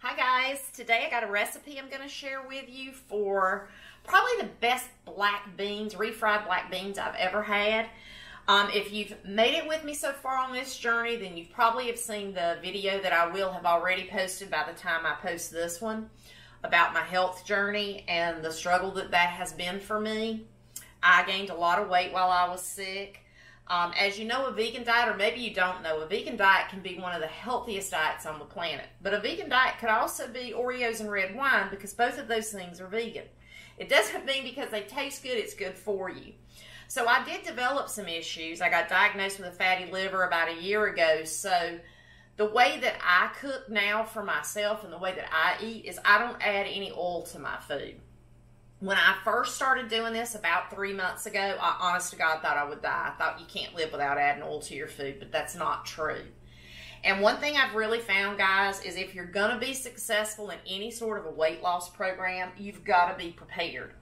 Hi guys, today I got a recipe I'm going to share with you for probably the best black beans, refried black beans I've ever had. If you've made it with me so far on this journey, then you probably have seen the video that I will have already posted by the time I post this one about my health journey and the struggle that has been for me. I gained a lot of weight while I was sick. As you know, a vegan diet, or maybe you don't know, a vegan diet can be one of the healthiest diets on the planet. But a vegan diet could also be Oreos and red wine, because both of those things are vegan. It doesn't mean because they taste good, it's good for you. So I did develop some issues. I got diagnosed with a fatty liver about a year ago. So the way that I cook now for myself and the way that I eat is I don't add any oil to my food. When I first started doing this about 3 months ago, I honest to God thought I would die. I thought you can't live without adding oil to your food, but that's not true. And one thing I've really found, guys, is if you're going to be successful in any sort of a weight loss program, you've got to be prepared.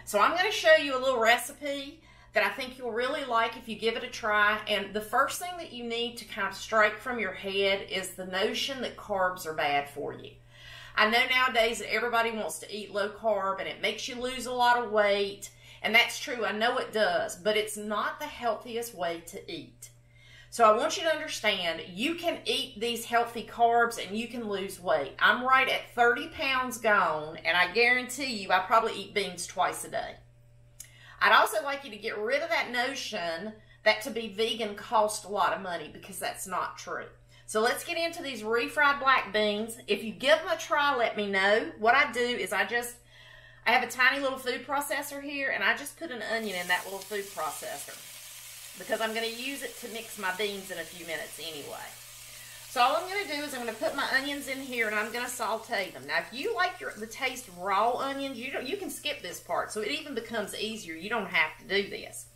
So I'm going to show you a little recipe that I think you'll really like if you give it a try. And the first thing that you need to kind of strike from your head is the notion that carbs are bad for you. I know nowadays that everybody wants to eat low carb and it makes you lose a lot of weight, and that's true, I know it does, but it's not the healthiest way to eat. So I want you to understand, you can eat these healthy carbs and you can lose weight. I'm right at 30 pounds gone, and I guarantee you I probably eat beans twice a day. I'd also like you to get rid of that notion that to be vegan costs a lot of money, because that's not true. So let's get into these refried black beans. If you give them a try, let me know. What I do is I have a tiny little food processor here, and I just put an onion in that little food processor because I'm going to use it to mix my beans in a few minutes anyway. So all I'm going to do is I'm going to put my onions in here, and I'm going to saute them. Now, if you like the taste of raw onions, you can skip this part, so it even becomes easier. You don't have to do this.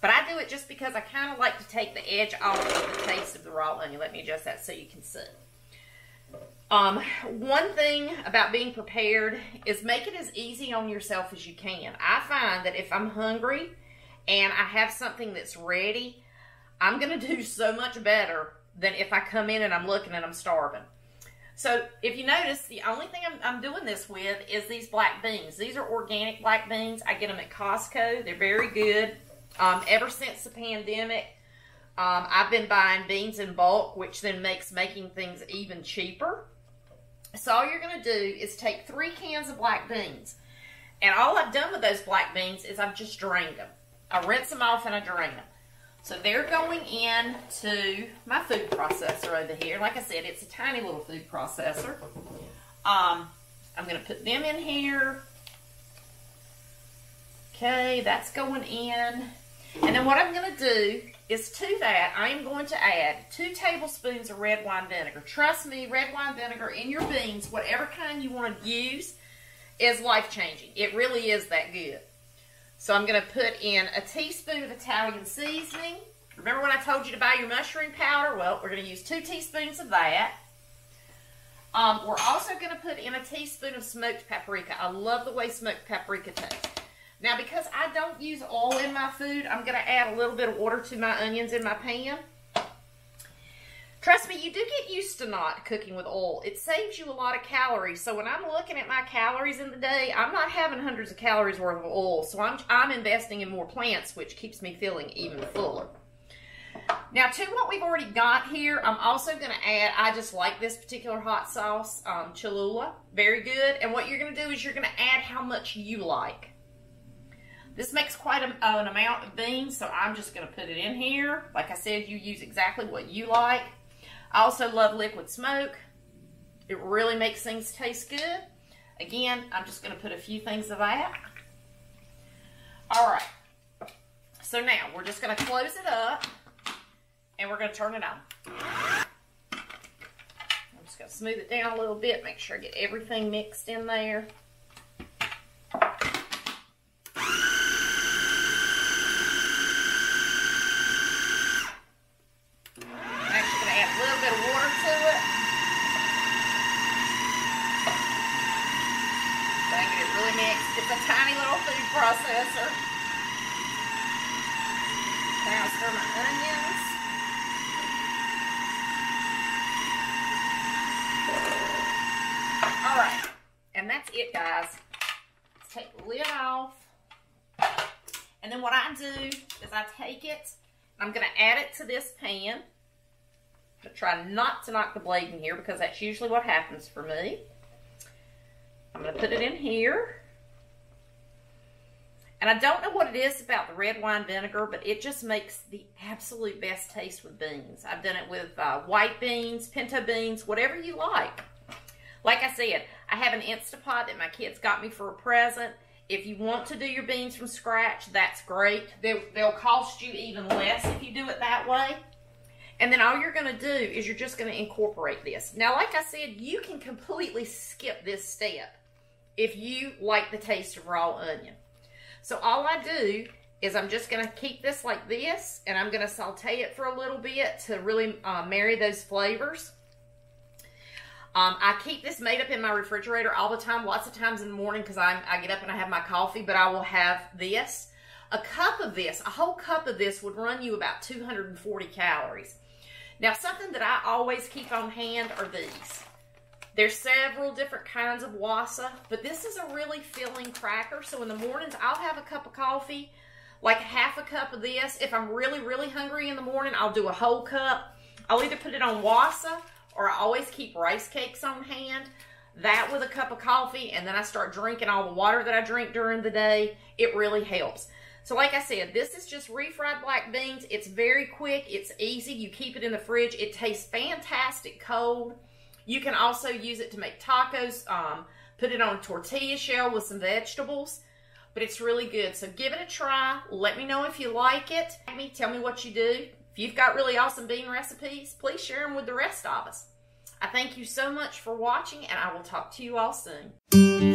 But I do it just because I kind of like to take the edge off of the taste of the raw onion. Let me adjust that so you can see. One thing about being prepared is make it as easy on yourself as you can. I find that if I'm hungry and I have something that's ready, I'm going to do so much better than if I come in and I'm looking and I'm starving. So if you notice, the only thing I'm doing this with is these black beans. These are organic black beans. I get them at Costco. They're very good. Ever since the pandemic, I've been buying beans in bulk, which then makes making things even cheaper. So all you're going to do is take 3 cans of black beans. And all I've done with those black beans is I've just drained them. I rinse them off and I drain them. So they're going into my food processor over here. Like I said, it's a tiny little food processor. I'm going to put them in here. Okay, that's going in. And then what I'm going to do is to that, I am going to add 2 tablespoons of red wine vinegar. Trust me, red wine vinegar in your beans, whatever kind you want to use, is life-changing. It really is that good. So I'm going to put in a teaspoon of Italian seasoning. Remember when I told you to buy your mushroom powder? Well, we're going to use 2 teaspoons of that. We're also going to put in a teaspoon of smoked paprika. I love the way smoked paprika tastes. Now, because I don't use oil in my food, I'm going to add a little bit of water to my onions in my pan. Trust me, you do get used to not cooking with oil. It saves you a lot of calories. So when I'm looking at my calories in the day, I'm not having hundreds of calories worth of oil. So I'm investing in more plants, which keeps me feeling even fuller. Now, to what we've already got here, I'm also going to add, I just like this particular hot sauce, Cholula. Very good. And what you're going to do is you're going to add how much you like. This makes quite an amount of beans, so I'm just going to put it in here. Like I said, you use exactly what you like. I also love liquid smoke. It really makes things taste good. Again, I'm just going to put a few things of that. All right. So now, we're just going to close it up, and we're going to turn it on. I'm just going to smooth it down a little bit, make sure I get everything mixed in there. It's a tiny little food processor. Now I'll stir my onions. I'm going to add it to this pan. I'm going to try not to knock the blade in here because that's usually what happens for me. I'm going to put it in here. And I don't know what it is about the red wine vinegar, but it just makes the absolute best taste with beans. I've done it with white beans, pinto beans, whatever you like. Like I said, I have an Instapot that my kids got me for a present. If you want to do your beans from scratch, that's great. They'll cost you even less if you do it that way. And then all you're going to do is you're just going to incorporate this. Now, like I said, you can completely skip this step if you like the taste of raw onion. So all I do is I'm just going to keep this like this, and I'm going to saute it for a little bit to really marry those flavors. I keep this made up in my refrigerator all the time, lots of times in the morning because I get up and I have my coffee, but I will have this. A cup of this, a whole cup of this would run you about 240 calories. Now, something that I always keep on hand are these. There's several different kinds of wasa, but this is a really filling cracker. So in the mornings, I'll have a cup of coffee, like half a cup of this. If I'm really, really hungry in the morning, I'll do a whole cup. I'll either put it on wasa, or I always keep rice cakes on hand. That with a cup of coffee, and then I start drinking all the water that I drink during the day. It really helps. So like I said, this is just refried black beans. It's very quick. It's easy. You keep it in the fridge. It tastes fantastic cold. You can also use it to make tacos, put it on a tortilla shell with some vegetables, but it's really good. So give it a try. Let me know if you like it. Tell me what you do. If you've got really awesome bean recipes, please share them with the rest of us. I thank you so much for watching, and I will talk to you all soon.